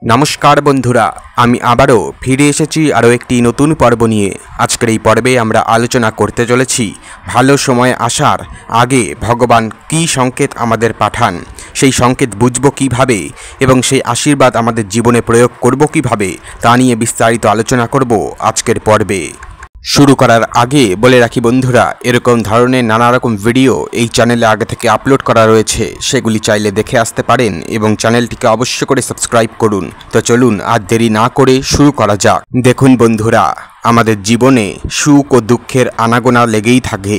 नमस्कार बंधुरा आमी आबारो फिरे एसेছি आरो एकटी नतून पर्व निये। आजकेर এই पर्वे आमरा आलोचना करते चलेছি भालो समय आसार आगे भगवान की संकेत आमादेर पाठान, सेई संकेत बुझबो किभाबे एबं सेई आशीर्वाद आमादेर जीवने प्रयोग करब किभाबे ता निये विस्तारित आलोचना करब आजकेर पर्वे। शुरू करार आगे बोले राखी बंधुरा एरकम धरनेर नाना रकम भिडियो এই চ্যানেলে आगे থেকে আপলোড করা রয়েছে, সেগুলি চাইলে দেখে আসতে পারেন এবং চ্যানেলটিকে অবশ্যই করে সাবস্ক্রাইব করুন। তো চলুন আর দেরি না করে শুরু করা যাক। দেখুন বন্ধুরা, আমাদের জীবনে সুখ ও দুঃখের আনাগোনা লেগেই থাকে,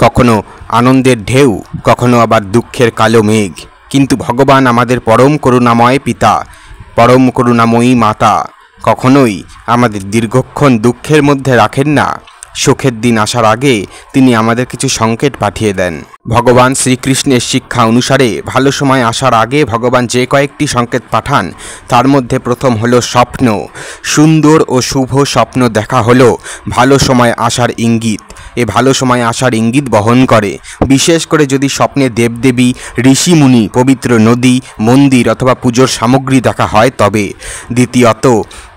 কখনো আনন্দের ঢেউ, কখনো আবার দুঃখের কালো মেঘ। কিন্তু ভগবান আমাদের পরম করুণাময় পিতা, পরম করুণাময়ী মাতা কখনোই আমাদের দীর্ঘক্ষণ দুঃখের মধ্যে রাখেন না। সুখের দিন আসার আগে তিনি আমাদের কিছু সংকেত পাঠিয়ে দেন। ভগবান শ্রীকৃষ্ণের শিক্ষা অনুসারে ভালো সময় আসার আগে ভগবান যে কয়েকটি সংকেত পাঠান তার মধ্যে প্রথম হলো স্বপ্ন। সুন্দর ও শুভ স্বপ্ন দেখা হলো ভালো সময় আসার ইঙ্গিত। এ ভালো সময় আসার ইঙ্গিত বহন করে, বিশেষ করে যদি স্বপ্নে দেবদেবী, ঋষিমুনি, পবিত্র নদী, মন্দির অথবা পুজোর সামগ্রী দেখা হয় তবে। দ্বিতীয়ত,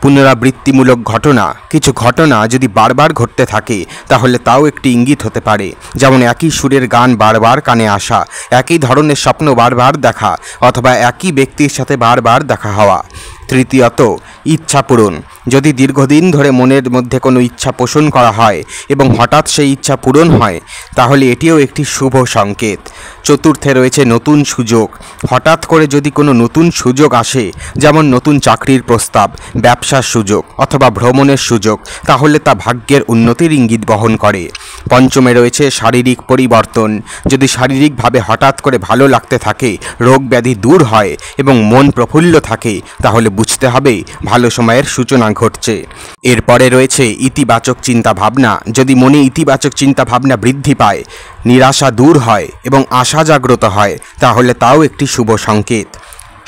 পুনরাবৃত্তিমূলক ঘটনা। কিছু ঘটনা যদি বারবার ঘটতে থাকে তাহলে তাও একটি ইঙ্গিত হতে পারে, যেমন একই সুরের গান বারবার কানে আসা, একই ধরনের স্বপ্ন বারবার দেখা অথবা একই ব্যক্তির সাথে বারবার দেখা হওয়া। তৃতীয়ত, ইচ্ছা পূরণ। যদি দীর্ঘদিন ধরে মনের মধ্যে কোনো ইচ্ছা পোষণ করা হয় এবং হঠাৎ সেই ইচ্ছা পূরণ হয় তাহলে এটিও একটি শুভ সংকেত। চতুর্থে রয়েছে নতুন সুযোগ। হঠাৎ করে যদি কোনো নতুন সুযোগ আসে, যেমন নতুন চাকরির প্রস্তাব, ব্যবসার সুযোগ অথবা ভ্রমণের সুযোগ, তাহলে তা ভাগ্যের উন্নতির ইঙ্গিত বহন করে। পঞ্চমে রয়েছে শারীরিক পরিবর্তন। যদি শারীরিকভাবে হঠাৎ করে ভালো লাগতে থাকে, রোগ ব্যাধি দূর হয় এবং মন প্রফুল্ল থাকে তাহলে বুঝতে হবে ভালো সময়ের সূচনা ঘটছে। এরপরে রয়েছে ইতিবাচক চিন্তা ভাবনা। যদি মনে ইতিবাচক চিন্তা ভাবনা বৃদ্ধি পায়, নিরাশা দূর হয় এবং আশা জাগ্রত হয় তাহলে তাও একটি শুভ সংকেত।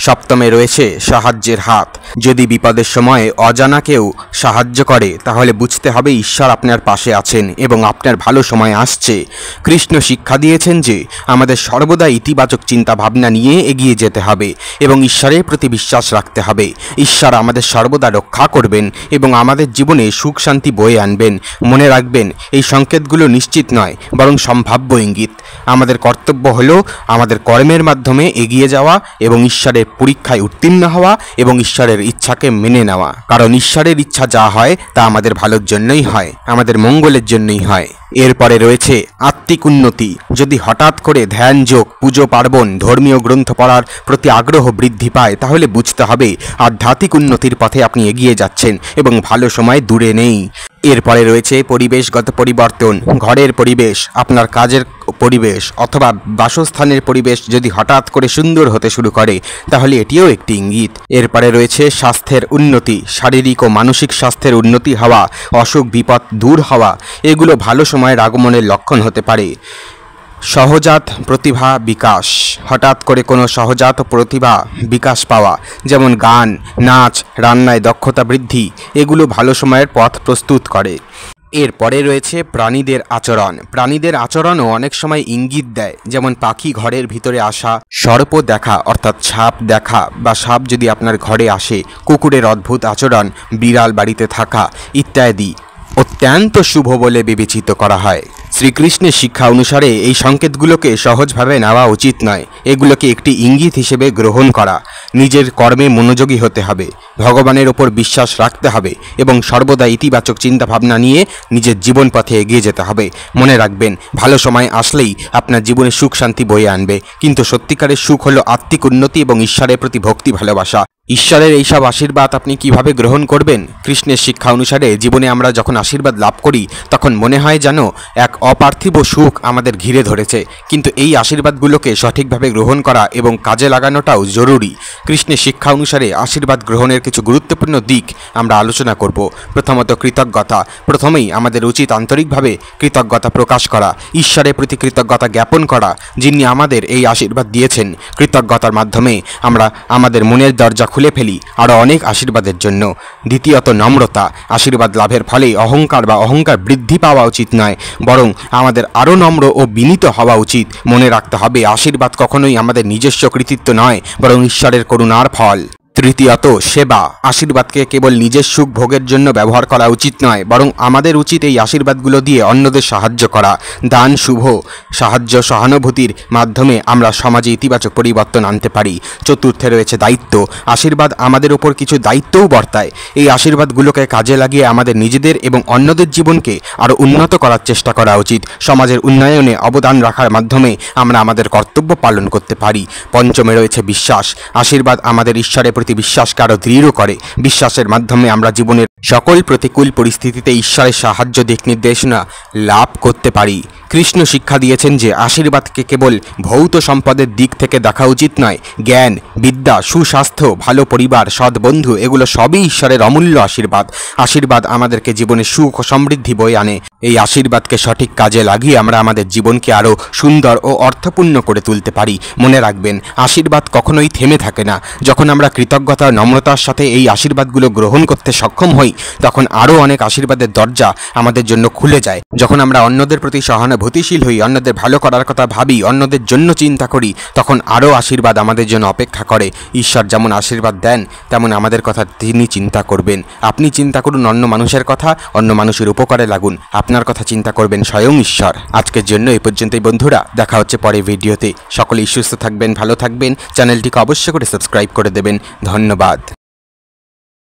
সপ্তমে রয়েছে সাহায্যের হাত। যদি বিপদের সময়ে অজানা কেউ সাহায্য করে তাহলে বুঝতে হবে ঈশ্বর আপনার পাশে আছেন এবং আপনার ভালো সময় আসছে। কৃষ্ণ শিক্ষা দিয়েছেন যে আমাদের সর্বদা ইতিবাচক চিন্তা ভাবনা নিয়ে এগিয়ে যেতে হবে এবং ঈশ্বরের প্রতি বিশ্বাস রাখতে হবে। ঈশ্বর আমাদের সর্বদা রক্ষা করবেন এবং আমাদের জীবনে সুখ শান্তি বয়ে আনবেন। মনে রাখবেন, এই সংকেতগুলো নিশ্চিত নয় বরং সম্ভাব্য ইঙ্গিত। আমাদের কর্তব্য হলো আমাদের কর্মের মাধ্যমে এগিয়ে যাওয়া এবং ঈশ্বরের পরীক্ষায় উত্তীর্ণ হওয়া এবং ঈশ্বরের ইচ্ছাকে মেনে নেওয়া, কারণ ঈশ্বরের ইচ্ছা যা হয় তা আমাদের ভালোর জন্যই হয়, আমাদের মঙ্গলের জন্যই হয়। এরপরে রয়েছে আত্মিক উন্নতি। যদি হঠাৎ করে ধ্যান যোগ, পুজো পার্বণ, ধর্মীয় গ্রন্থ পড়ার প্রতি আগ্রহ বৃদ্ধি পায় তাহলে বুঝতে হবে আধ্যাত্মিক উন্নতির পথে আপনি এগিয়ে যাচ্ছেন এবং ভালো সময় দূরে নেই। এরপরে রয়েছে পরিবেশগত পরিবর্তন। ঘরের পরিবেশ, আপনার কাজের পরিবেশ অথবা বাসস্থানের পরিবেশ যদি হঠাৎ করে সুন্দর হতে শুরু করে তাহলে এটিও একটি ইঙ্গিত। এরপরে রয়েছে স্বাস্থ্যের উন্নতি। শারীরিক ও মানসিক স্বাস্থ্যের উন্নতি হওয়া, অসুখ বিপদ দূর হওয়া, এগুলো ভালো সময়ের আগমনের লক্ষণ হতে পারে। সহজাত প্রতিভা বিকাশ। হঠাৎ করে কোনো সহজাত প্রতিভা বিকাশ পাওয়া, যেমন গান, নাচ, রান্নায় দক্ষতা বৃদ্ধি, এগুলো ভালো সময়ের পথ প্রস্তুত করে। এরপরে রয়েছে প্রাণীদের আচরণ। প্রাণীদের আচরণও অনেক সময় ইঙ্গিত দেয়, যেমন পাখি ঘরের ভিতরে আসা, সর্প দেখা অর্থাৎ সাপ দেখা বা সাপ যদি আপনার ঘরে আসে, কুকুরের অদ্ভুত আচরণ, বিড়াল বাড়িতে থাকা ইত্যাদি অত্যন্ত শুভ বলে বিবেচিত করা হয়। শ্রীকৃষ্ণের শিক্ষা অনুসারে এই সংকেতগুলোকে সহজভাবে নেওয়া উচিত নয়, এগুলোকে একটি ইঙ্গিত হিসেবে গ্রহণ করা। নিজের কর্মে মনোযোগী হতে হবে, ভগবানের ওপর বিশ্বাস রাখতে হবে এবং সর্বদা ইতিবাচক চিন্তাভাবনা নিয়ে নিজের জীবন পথে এগিয়ে যেতে হবে। মনে রাখবেন, ভালো সময় আসলেই আপনার জীবনে সুখ শান্তি বয়ে আনবে, কিন্তু সত্যিকারের সুখ হলো আত্মিক উন্নতি এবং ঈশ্বরের প্রতি ভক্তি ভালোবাসা। ঈশ্বরের এইসব আশীর্বাদ আপনি কিভাবে গ্রহণ করবেন? কৃষ্ণের শিক্ষা অনুসারে জীবনে আমরা যখন আশীর্বাদ লাভ করি তখন মনে হয় যেন এক অপার্থিব সুখ আমাদের ঘিরে ধরেছে, কিন্তু এই আশীর্বাদগুলোকে সঠিকভাবে গ্রহণ করা এবং কাজে লাগানোটাও জরুরি। কৃষ্ণের শিক্ষা অনুসারে আশীর্বাদ গ্রহণের কিছু গুরুত্বপূর্ণ দিক আমরা আলোচনা করব। প্রথমত কৃতজ্ঞতা। প্রথমেই আমাদের উচিত আন্তরিকভাবে কৃতজ্ঞতা প্রকাশ করা, ঈশ্বরের প্রতি কৃতজ্ঞতা জ্ঞাপন করা যিনি আমাদের এই আশীর্বাদ দিয়েছেন। কৃতজ্ঞতার মাধ্যমে আমরা আমাদের মনের দরজা খুলে ফেলি আরও অনেক আশীর্বাদের জন্য। দ্বিতীয়ত নম্রতা। আশীর্বাদ লাভের ফলে অহংকার বৃদ্ধি পাওয়া উচিত নয়, বরং আমাদের আরও নম্র ও বিনীত হওয়া উচিত। মনে রাখতে হবে, আশীর্বাদ কখনোই আমাদের নিজস্ব কৃতিত্ব নয়, বরং ঈশ্বরের করুণার ফল। তৃতীয়ত, সেবা। আশীর্বাদকে কেবল নিজের সুখ ভোগের জন্য ব্যবহার করা উচিত নয়, বরং আমাদের উচিত এই আশীর্বাদগুলো দিয়ে অন্যদের সাহায্য করা। দান, শুভ সাহায্য, সহানুভূতির মাধ্যমে আমরা সমাজে ইতিবাচক পরিবর্তন আনতে পারি। চতুর্থে রয়েছে দায়িত্ব। আশীর্বাদ আমাদের ওপর কিছু দায়িত্বও বর্তায়। এই আশীর্বাদগুলোকে কাজে লাগিয়ে আমাদের নিজেদের এবং অন্যদের জীবনকে আরও উন্নত করার চেষ্টা করা উচিত। সমাজের উন্নয়নে অবদান রাখার মাধ্যমে আমরা আমাদের কর্তব্য পালন করতে পারি। পঞ্চমে রয়েছে বিশ্বাস। আশীর্বাদ আমাদের ঈশ্বরের প্রতি বিশ্বাসকে আরও দৃঢ় করে। বিশ্বাসের মাধ্যমে আমরা জীবনের সকল প্রতিকূল পরিস্থিতিতে ঈশ্বরের সাহায্য দিক নির্দেশনা লাভ করতে পারি। কৃষ্ণ শিক্ষা দিয়েছেন যে আশীর্বাদকে কেবল ভৌত সম্পদের দিক থেকে দেখা উচিত নয়। জ্ঞান, বিদ্যা, সুস্বাস্থ্য, ভালো পরিবার, সৎ বন্ধু, এগুলো সবই ঈশ্বরের অমূল্য আশীর্বাদ। আশীর্বাদ আমাদেরকে জীবনে সুখ ও সমৃদ্ধি বয়ে আনে। এই আশীর্বাদকে সঠিক কাজে লাগিয়ে আমরা আমাদের জীবনকে আরও সুন্দর ও অর্থপূর্ণ করে তুলতে পারি। মনে রাখবেন, আশীর্বাদ কখনোই থেমে থাকে না। যখন আমরা কৃতজ্ঞতা ও নম্রতার সাথে এই আশীর্বাদগুলো গ্রহণ করতে সক্ষম হই, তখন আরও অনেক আশীর্বাদের দরজা আমাদের জন্য খুলে যায়। যখন আমরা অন্যদের প্রতি সহানুভূতিশীল হই, অন্যদের ভালো করার কথা ভাবি, অন্যদের জন্য চিন্তা করি, তখন আরও আশীর্বাদ আমাদের জন্য অপেক্ষা করে। ঈশ্বর যেমন আশীর্বাদ দেন, তেমন আমাদের কথা তিনি চিন্তা করবেন। আপনি চিন্তা করুন অন্য মানুষের কথা, অন্য মানুষের উপকারে লাগুন। আপনার কথা চিন্তা করবেন স্বয়ং ঈশ্বর। আজকের জন্য এই পর্যন্তই বন্ধুরা, দেখা হচ্ছে পরে ভিডিওতে। সকলেই সুস্থ থাকবেন, ভালো থাকবেন। চ্যানেলটিকে অবশ্যই করে সাবস্ক্রাইব করে দেবেন। ধন্যবাদ।